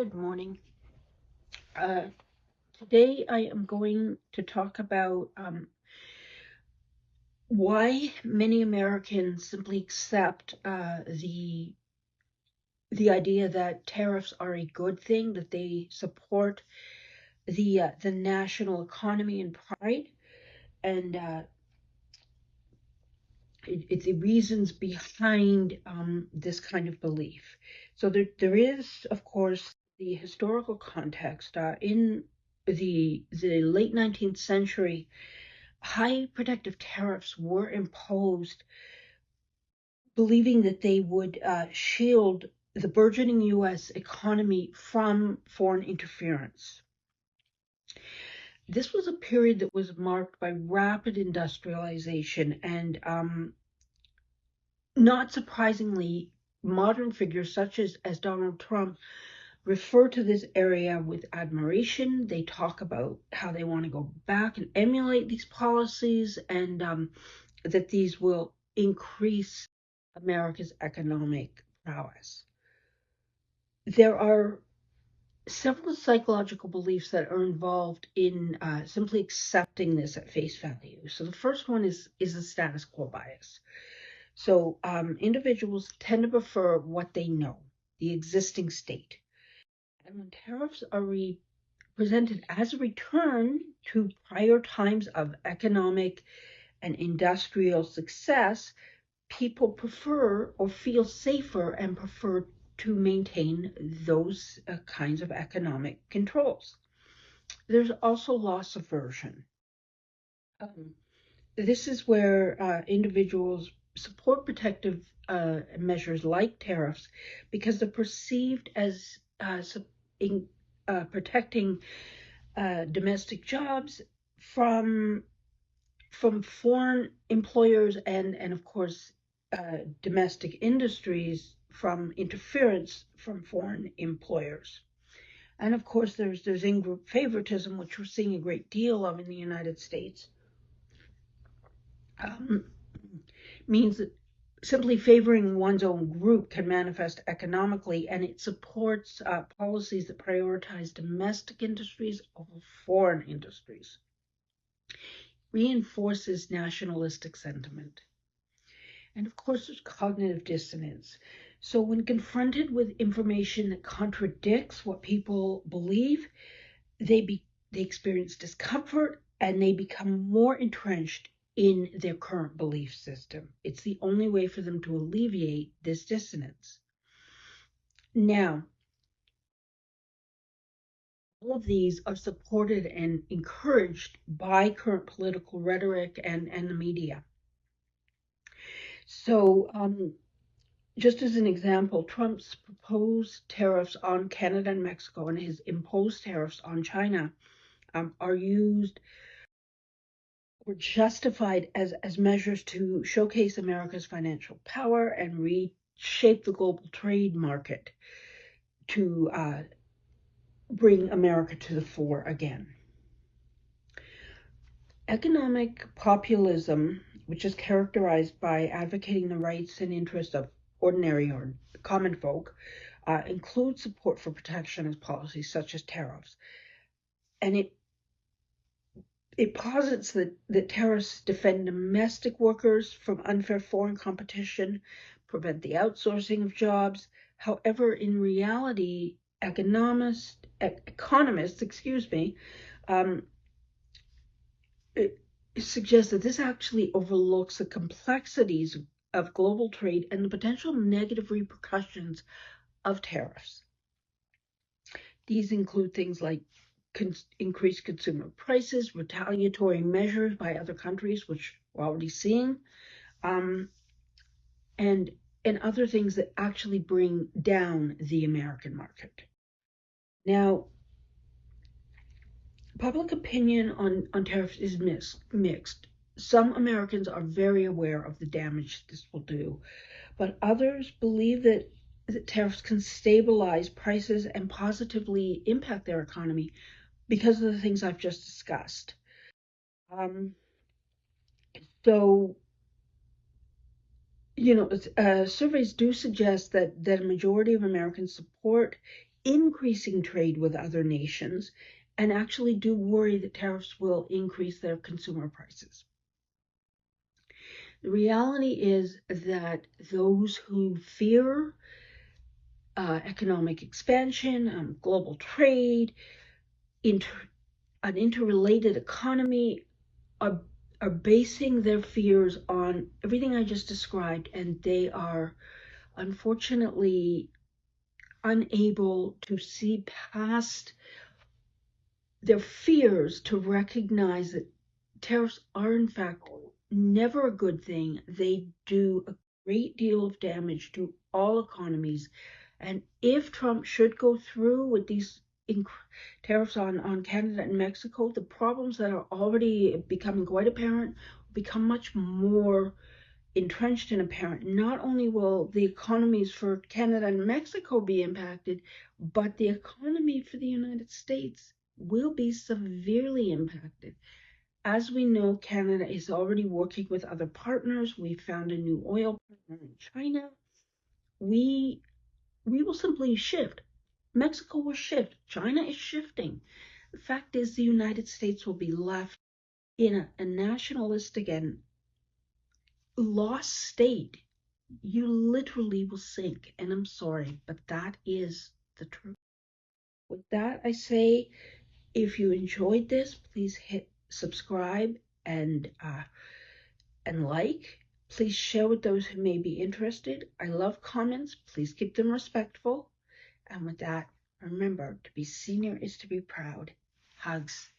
Good morning. Uh, Today I am going to talk about why many Americans simply accept the idea that tariffs are a good thing, that they support the national economy and pride, and it's the reasons behind this kind of belief. So there is, of course, the historical context in the late 19th century. High protective tariffs were imposed, believing that they would shield the burgeoning U.S. economy from foreign interference. This was a period that was marked by rapid industrialization, and not surprisingly, modern figures such as Donald Trump refer to this area with admiration. They talk about how they want to go back and emulate these policies, and that these will increase America's economic prowess. There are several psychological beliefs that are involved in simply accepting this at face value. So the first one is the status quo bias. So individuals tend to prefer what they know, the existing state. And when tariffs are presented as a return to prior times of economic and industrial success, people prefer or feel safer and prefer to maintain those kinds of economic controls. There's also loss aversion. Um, this is where individuals support protective measures like tariffs because they're perceived as protecting domestic jobs from foreign employers and of course domestic industries from interference from foreign employers. And of course there's in-group favoritism, which we're seeing a great deal of in the United States. um, Means that simply favoring one's own group can manifest economically, and it supports policies that prioritize domestic industries over foreign industries, reinforces nationalistic sentiment. And of course, there's cognitive dissonance. So when confronted with information that contradicts what people believe, they experience discomfort and they become more entrenched in their current belief system. It's the only way for them to alleviate this dissonance. Now, all of these are supported and encouraged by current political rhetoric and the media. So, just as an example, Trump's proposed tariffs on Canada and Mexico and his imposed tariffs on China are used or justified as measures to showcase America's financial power and reshape the global trade market to bring America to the fore again. Economic populism, which is characterized by advocating the rights and interests of ordinary or common folk, includes support for protectionist policies such as tariffs. And it posits that tariffs defend domestic workers from unfair foreign competition, prevent the outsourcing of jobs. However, in reality, economists, um, it suggests that this actually overlooks the complexities of global trade and the potential negative repercussions of tariffs. These include things like increased consumer prices, retaliatory measures by other countries, which we're already seeing, um, and other things that actually bring down the American market. Now, public opinion on tariffs is mixed. Some Americans are very aware of the damage this will do, but others believe that tariffs can stabilize prices and positively impact their economy because of the things I've just discussed. Um, so, surveys do suggest that a majority of Americans support increasing trade with other nations and actually do worry that tariffs will increase their consumer prices. The reality is that those who fear economic expansion, global trade, an interrelated economy are, are basing their fears on everything I just described, and they are unfortunately unable to see past their fears to recognize that tariffs are in fact never a good thing. They do a great deal of damage to all economies. And if Trump should go through with these tariffs on Canada and Mexico, the problems that are already becoming quite apparent become much more entrenched and apparent. Not only will the economies for Canada and Mexico be impacted, but the economy for the United States will be severely impacted. As we know, Canada is already working with other partners. We found a new oil partner in China. We will simply shift. Mexico will shift. China is shifting. The fact is, the United States will be left in a nationalistic and lost state. You literally will sink. And I'm sorry, but that is the truth. With that, I say, if you enjoyed this, please hit subscribe and like. Please share with those who may be interested. I love comments. Please keep them respectful. And with that, remember, to be senior is to be proud. Hugs.